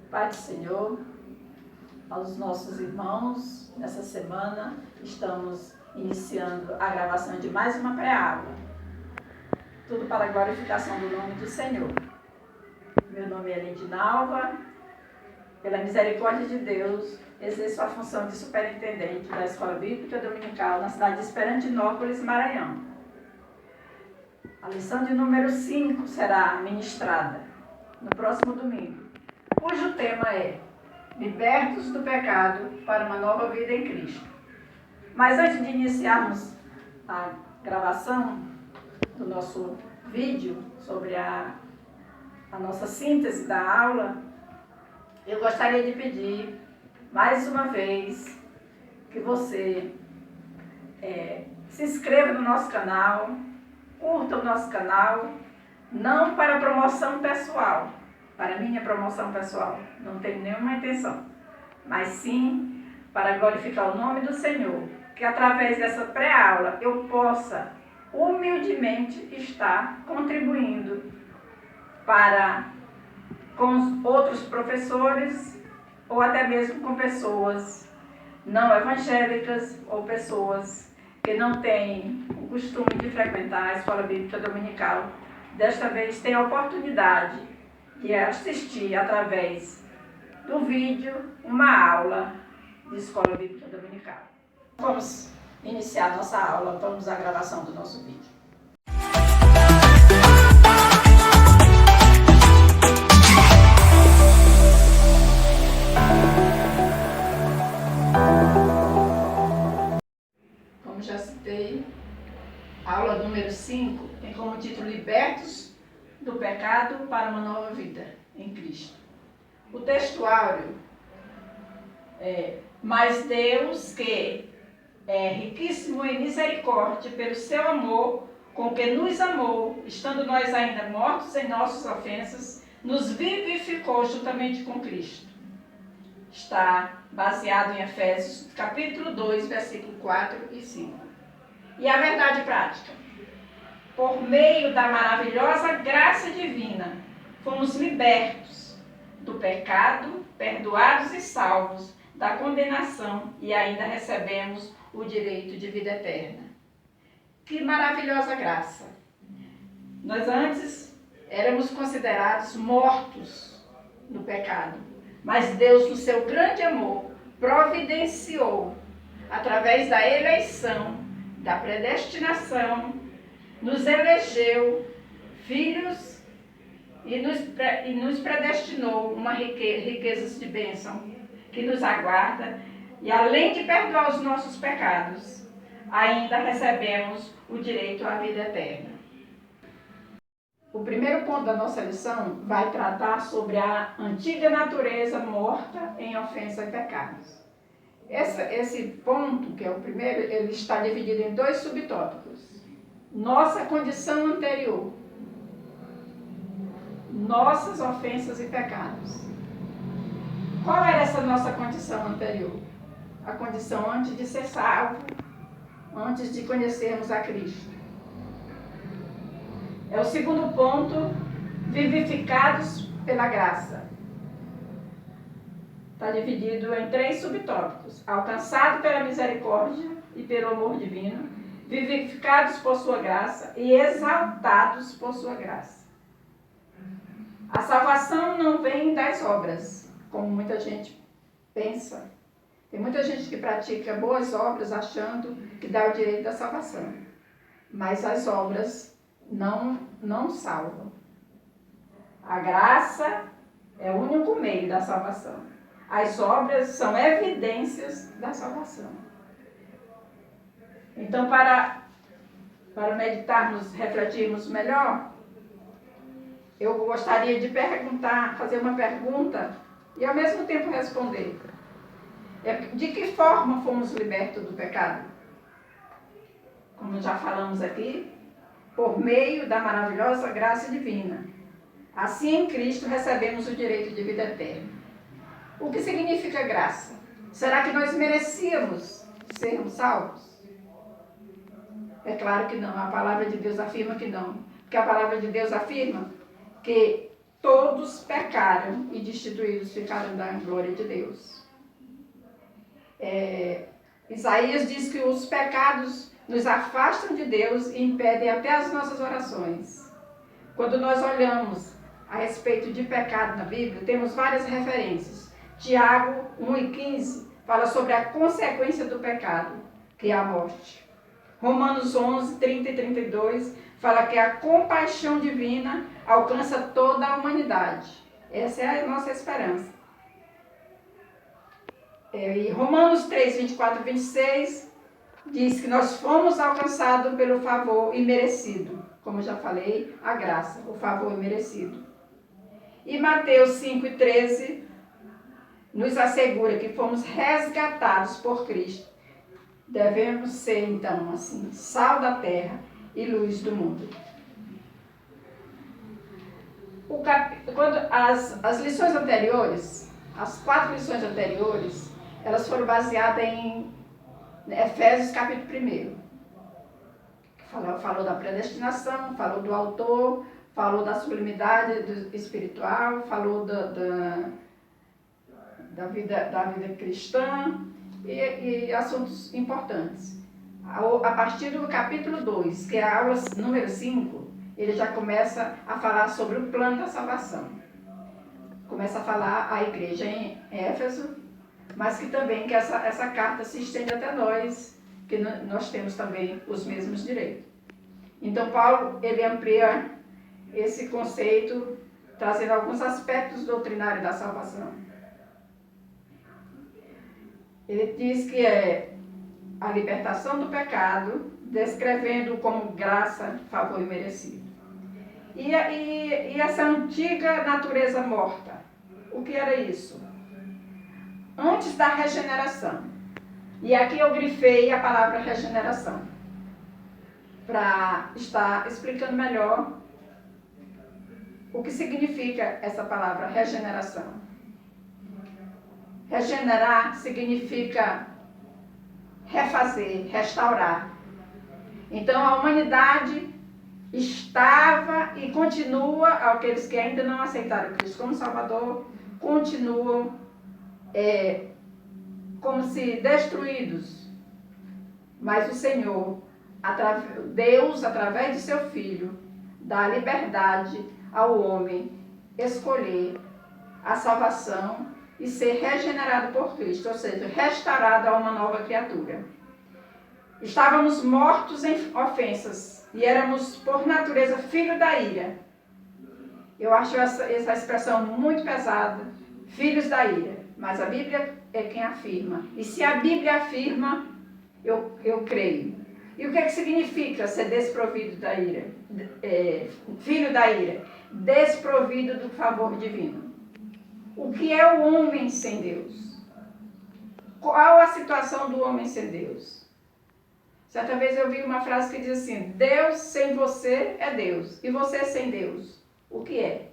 Pai do Senhor, aos nossos irmãos, nessa semana estamos iniciando a gravação de mais uma pré-aula. Tudo para a glorificação do nome do Senhor. Meu nome é Lindinalva. Pela misericórdia de Deus, exerço a função de superintendente da Escola Bíblica Dominical na cidade de Esperandinópolis, Maranhão. A lição de número 5 será ministrada no próximo domingo, cujo tema é Libertos do Pecado para uma Nova Vida em Cristo. Mas antes de iniciarmos a gravação do nosso vídeo sobre a nossa síntese da aula, eu gostaria de pedir mais uma vez que você se inscreva no nosso canal, curta o nosso canal, não para promoção pessoal, para minha promoção pessoal, não tenho nenhuma intenção, mas sim para glorificar o nome do Senhor, que através dessa pré-aula eu possa humildemente estar contribuindo com os outros professores ou até mesmo com pessoas não evangélicas ou pessoas que não têm o costume de frequentar a Escola Bíblica Dominical. Desta vez tem a oportunidade de assistir através do vídeo uma aula de Escola Bíblica Dominical. Vamos iniciar nossa aula, vamos à gravação do nosso vídeo. Como já citei, a aula número 5 tem como título Libertos do Pecado para uma Nova Vida em Cristo. O textuário é: mas Deus, que é riquíssimo em misericórdia pelo seu amor, com que nos amou, estando nós ainda mortos em nossas ofensas, nos vivificou juntamente com Cristo. Está baseado em Efésios, capítulo 2, versículo 4 e 5. E a verdade prática: por meio da maravilhosa graça divina, fomos libertos do pecado, perdoados e salvos da condenação e ainda recebemos o direito de vida eterna. Que maravilhosa graça! Nós antes éramos considerados mortos no pecado, mas Deus, no seu grande amor, providenciou, através da eleição, da predestinação, nos elegeu filhos e nos predestinou uma riqueza de bênção que nos aguarda, e além de perdoar os nossos pecados, ainda recebemos o direito à vida eterna. O primeiro ponto da nossa lição vai tratar sobre a antiga natureza morta em ofensa e pecados. Esse ponto, que é o primeiro, ele está dividido em 2 subtópicos. Nossa condição anterior, nossas ofensas e pecados. Qual era essa nossa condição anterior? A condição antes de ser salvo, antes de conhecermos a Cristo. É o segundo ponto, vivificados pela graça. Está dividido em 3 subtópicos: alcançado pela misericórdia e pelo amor divino, vivificados por sua graça e exaltados por sua graça. A salvação não vem das obras, como muita gente pensa. Tem muita gente que pratica boas obras achando que dá o direito da salvação. Mas as obras não salvam. A graça é o único meio da salvação. As obras são evidências da salvação. Então, para meditarmos, refletirmos melhor, eu gostaria de fazer uma pergunta e ao mesmo tempo responder. De que forma fomos libertos do pecado? Como já falamos aqui, por meio da maravilhosa graça divina. Assim, em Cristo, recebemos o direito de vida eterna. O que significa graça? Será que nós merecíamos sermos salvos? É claro que não. A palavra de Deus afirma que não. Porque a palavra de Deus afirma que todos pecaram e destituídos ficaram da glória de Deus. Isaías diz que os pecados nos afastam de Deus e impedem até as nossas orações. Quando nós olhamos a respeito de pecado na Bíblia, temos várias referências. Tiago 1,15 fala sobre a consequência do pecado, que é a morte. Romanos 11, 30 e 32 fala que a compaixão divina alcança toda a humanidade. Essa é a nossa esperança. E Romanos 3, 24 e 26 diz que nós fomos alcançados pelo favor imerecido. Como já falei, a graça, o favor imerecido. E Mateus 5 e 13 nos assegura que fomos resgatados por Cristo. Devemos ser, então, assim, sal da terra e luz do mundo. Quando as lições anteriores, as 4 lições anteriores, elas foram baseadas em Efésios capítulo 1. Falou da predestinação, falou do autor, falou da sublimidade espiritual, falou da vida cristã e assuntos importantes. A partir do capítulo 2, que é a aula número 5, ele já começa a falar sobre o plano da salvação. Começa a falar à igreja em Éfeso, mas que também que essa carta se estende até nós, que nós temos também os mesmos direitos. Então Paulo, ele amplia esse conceito, trazendo alguns aspectos doutrinários da salvação. Ele diz que é a libertação do pecado, descrevendo como graça, favor imerecido. E essa antiga natureza morta, o que era isso? Antes da regeneração. E aqui eu grifei a palavra regeneração, para estar explicando melhor o que significa essa palavra regeneração. Regenerar significa refazer, restaurar. Então a humanidade estava e continua, aqueles que ainda não aceitaram Cristo como Salvador, continuam como se destruídos. Mas o Senhor, Deus, através de seu Filho, dá liberdade ao homem escolher a salvação e ser regenerado por Cristo, ou seja, restaurado a uma nova criatura. Estávamos mortos em ofensas e éramos, por natureza, filho da ira. Eu acho essa expressão muito pesada, filhos da ira. Mas a Bíblia é quem afirma. E se a Bíblia afirma, eu creio. E o que significa ser desprovido da ira? Filho da ira. Desprovido do favor divino. O que é o homem sem Deus? Qual a situação do homem sem Deus? Certa vez eu vi uma frase que diz assim: Deus sem você é Deus. E você sem Deus, o que é?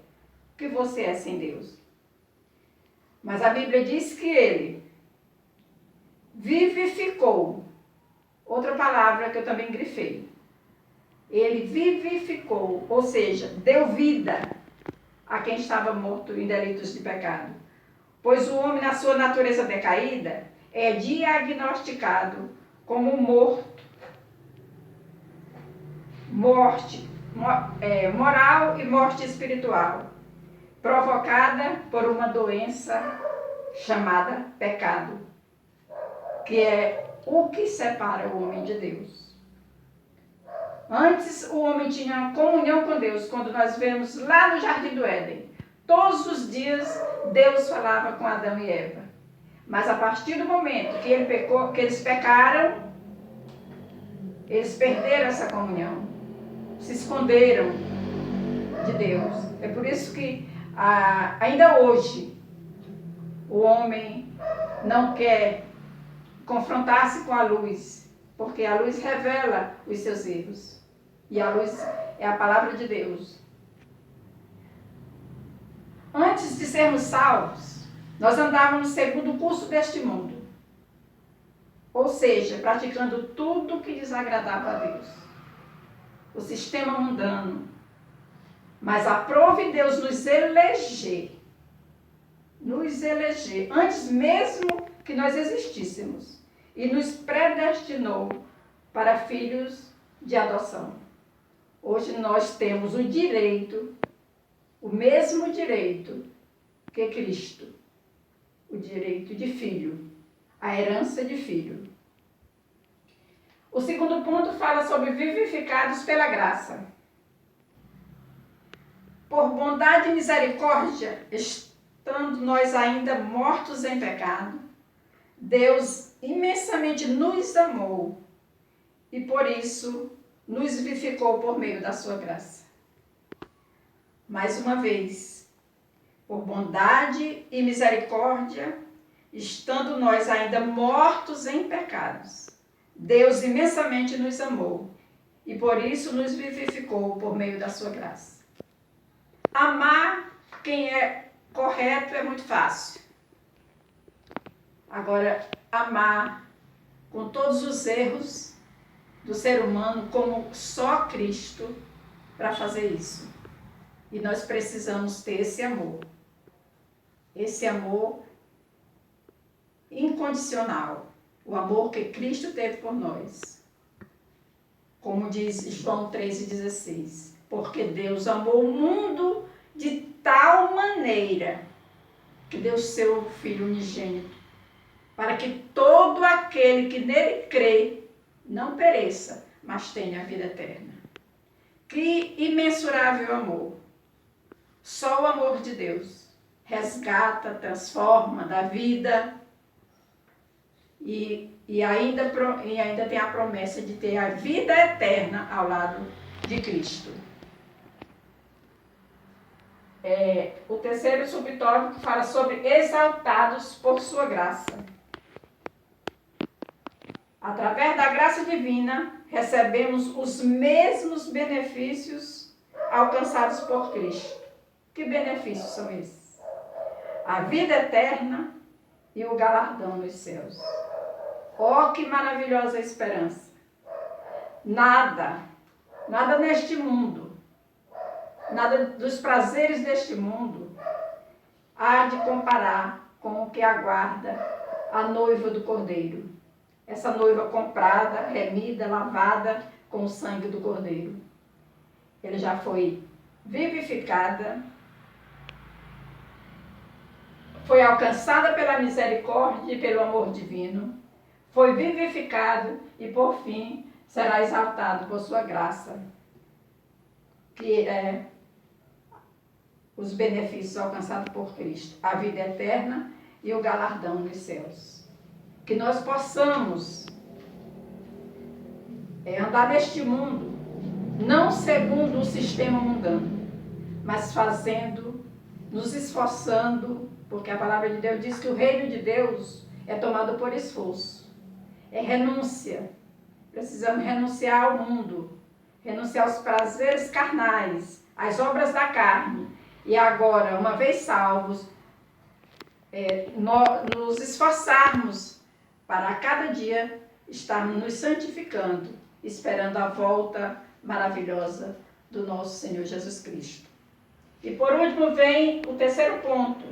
O que você é sem Deus? Mas a Bíblia diz que ele vivificou. Outra palavra que eu também grifei. Ele vivificou, ou seja, deu vida a quem estava morto em delitos de pecado. Pois o homem, na sua natureza decaída, é diagnosticado como morte moral e morte espiritual, provocada por uma doença chamada pecado, que é o que separa o homem de Deus. Antes o homem tinha comunhão com Deus, quando nós vemos lá no Jardim do Éden. Todos os dias Deus falava com Adão e Eva. Mas a partir do momento que eles pecaram, eles perderam essa comunhão. Se esconderam de Deus. É por isso que ainda hoje o homem não quer confrontar-se com a luz, porque a luz revela os seus erros. E a luz é a palavra de Deus. Antes de sermos salvos, nós andávamos segundo o curso deste mundo. Ou seja, praticando tudo que desagradava a Deus. O sistema mundano. Mas aprove Deus nos eleger, antes mesmo que nós existíssemos, e nos predestinou para filhos de adoção. Hoje nós temos o direito, o mesmo direito que Cristo, o direito de filho, a herança de filho. O segundo ponto fala sobre vivificados pela graça. Por bondade e misericórdia, estando nós ainda mortos em pecado, Deus imensamente nos amou e por isso nos vivificou por meio da sua graça. Mais uma vez, por bondade e misericórdia, estando nós ainda mortos em pecados, Deus imensamente nos amou e por isso nos vivificou por meio da sua graça. Amar quem é correto é muito fácil. Agora, amar com todos os erros do ser humano, como só Cristo para fazer isso. E nós precisamos ter esse amor incondicional, o amor que Cristo teve por nós. Como diz João 3,16, porque Deus amou o mundo de tal maneira que deu seu Filho unigênito, para que todo aquele que nele crê não pereça, mas tenha a vida eterna. Que imensurável amor! Só o amor de Deus resgata, transforma, dá vida e ainda tem a promessa de ter a vida eterna ao lado de Cristo. O terceiro subtópico fala sobre exaltados por sua graça. Através da graça divina, recebemos os mesmos benefícios alcançados por Cristo. Que benefícios são esses? A vida eterna e o galardão nos céus. Oh, que maravilhosa esperança! Nada neste mundo, nada dos prazeres deste mundo há de comparar com o que aguarda a noiva do Cordeiro. Essa noiva comprada, remida, lavada com o sangue do Cordeiro. Ele já foi vivificada, foi alcançada pela misericórdia e pelo amor divino, foi vivificado e, por fim, será exaltado por sua graça, que é os benefícios alcançados por Cristo, a vida eterna e o galardão nos céus. Que nós possamos andar neste mundo, não segundo o sistema mundano, mas nos esforçando, porque a palavra de Deus diz que o reino de Deus é tomado por esforço, é renúncia. Precisamos renunciar ao mundo, renunciar aos prazeres carnais, às obras da carne. E agora, uma vez salvos, nos esforçarmos para a cada dia estarmos nos santificando, esperando a volta maravilhosa do nosso Senhor Jesus Cristo. E por último vem o terceiro ponto,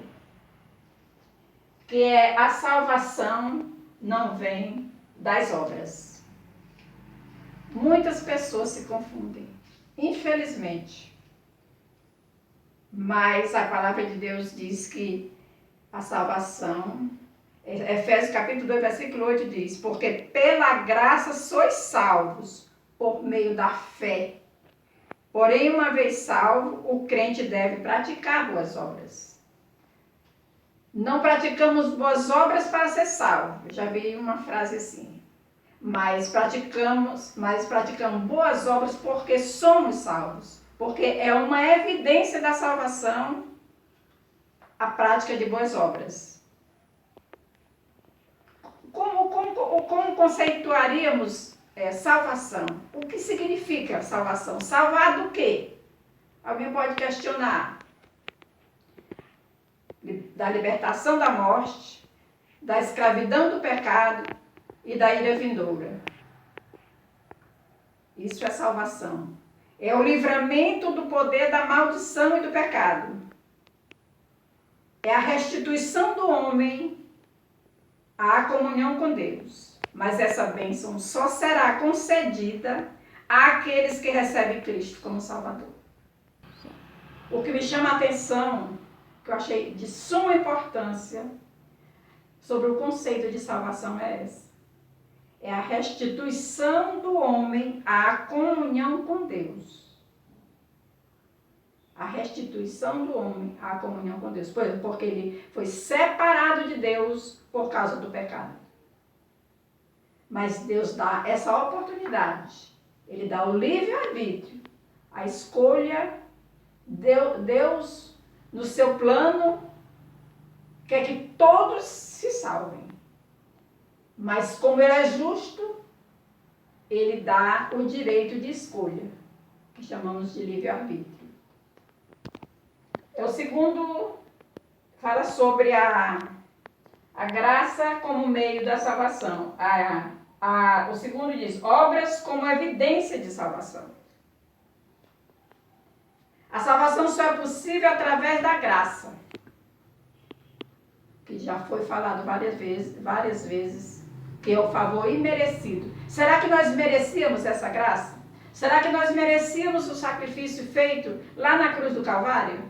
que é a salvação não vem das obras. Muitas pessoas se confundem, infelizmente. Mas a palavra de Deus diz que a salvação, Efésios capítulo 2, versículo 8 diz, porque pela graça sois salvos por meio da fé. Porém, uma vez salvo, o crente deve praticar boas obras. Não praticamos boas obras para ser salvo. Já vi uma frase assim. Mas praticamos boas obras porque somos salvos. Porque é uma evidência da salvação a prática de boas obras. Como conceituaríamos salvação? O que significa salvação? Salvar do quê? Alguém pode questionar. Da libertação da morte, da escravidão do pecado e da ira vindoura. Isso é salvação. É o livramento do poder da maldição e do pecado. É a restituição do homem à comunhão com Deus. Mas essa bênção só será concedida àqueles que recebem Cristo como Salvador. O que me chama a atenção, que eu achei de suma importância sobre o conceito de salvação é essa. É a restituição do homem à comunhão com Deus. A restituição do homem à comunhão com Deus. Porque ele foi separado de Deus por causa do pecado. Mas Deus dá essa oportunidade. Ele dá o livre-arbítrio. A escolha, Deus, no seu plano, quer que todos se salvem. Mas como ele é justo, ele dá o direito de escolha, que chamamos de livre-arbítrio. O segundo fala sobre a graça como meio da salvação. O segundo diz, obras como evidência de salvação. A salvação só é possível através da graça, que já foi falado várias vezes, que é o favor imerecido. Será que nós merecíamos essa graça? Será que nós merecíamos o sacrifício feito lá na cruz do Calvário?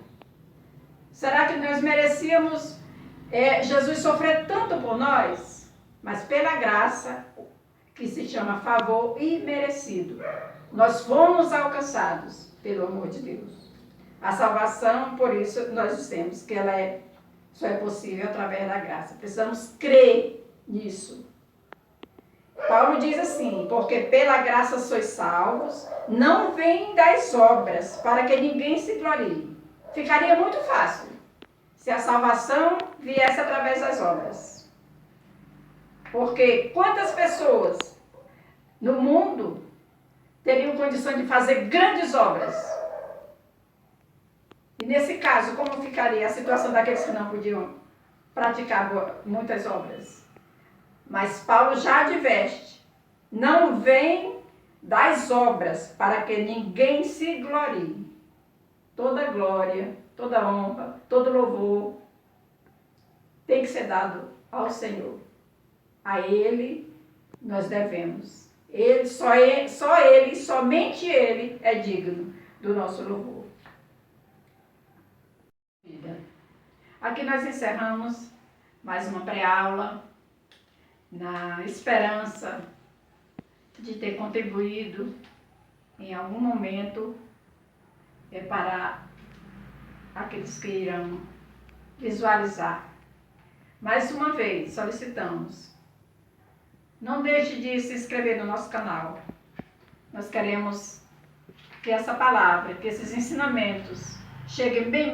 Será que nós merecíamos Jesus sofrer tanto por nós? Mas pela graça, que se chama favor imerecido, nós fomos alcançados pelo amor de Deus. A salvação, por isso, nós dissemos que ela só é possível através da graça. Precisamos crer nisso. Paulo diz assim, porque pela graça sois salvos, não vem das obras, para que ninguém se glorie. Ficaria muito fácil se a salvação viesse através das obras. Porque quantas pessoas no mundo teriam condição de fazer grandes obras? E nesse caso, como ficaria a situação daqueles que não podiam praticar muitas obras? Mas Paulo já adverte, não vem das obras para que ninguém se glorie. Toda glória, toda honra, todo louvor tem que ser dado ao Senhor. A Ele nós devemos. Só Ele, somente Ele é digno do nosso louvor. Aqui nós encerramos mais uma pré-aula, na esperança de ter contribuído em algum momento para aqueles que irão visualizar. Mais uma vez, solicitamos, não deixe de se inscrever no nosso canal. Nós queremos que essa palavra, que esses ensinamentos cheguem bem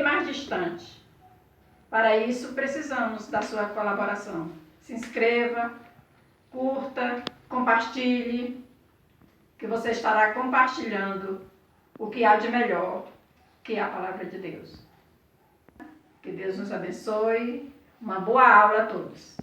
mais distante. Para isso, precisamos da sua colaboração. Se inscreva, curta, compartilhe, que você estará compartilhando o que há de melhor, que é a palavra de Deus. Que Deus nos abençoe. Uma boa aula a todos.